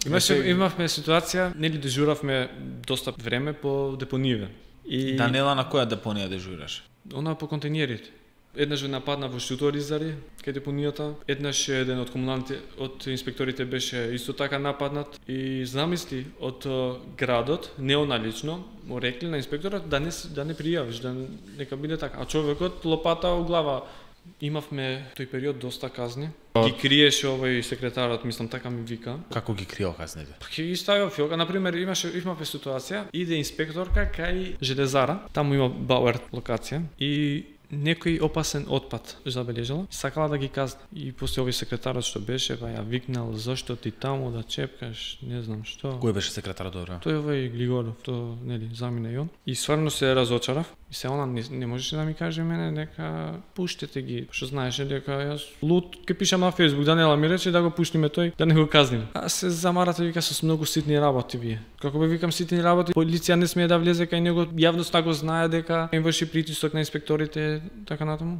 Имавме ситуација, нели дежуравме доста време по депонијаве. И Данела, на која депонија дежураш? Она по контейнерите. Еднаш ве нападна во Шуторизари, кај депонијата. Еднаш еден од комуналните, од инспекторите беше исто така нападнат и замисли од градот, не она лично, му рекли на инспекторот да не пријавиш, да нека биде така. А човекот лопата во глава. Имавме тој период доста казни. Ги криеше овој секретарот, мислам така ми вика. Како ги крио казните? Ќе ги ставио филка. Например, имавме ситуација, иде инспекторка кај железара, таму има Бауер локација и некој опасен отпад забележала, сакала да ги казни. И после овој секретарот што беше, па ја викнал зошто ти таму да чепкаш, не знам што. Кој беше секретарот добро? Тој овој Глигоров, тоа нели замина и он. И стварно се разочарав. И се она не можеше да ми каже мене дека пуштете ги, што знаеше дека јас лут ке пишам на Facebook, Данела ми рече да го пуштиме тој, да не го казниме. А се замарате вика со многу ситни работи вие. Како би викам ситни работи, полиција не смее да влезе кај него, јавноста го знае дека им врши притисок на инспекторите, така натаму.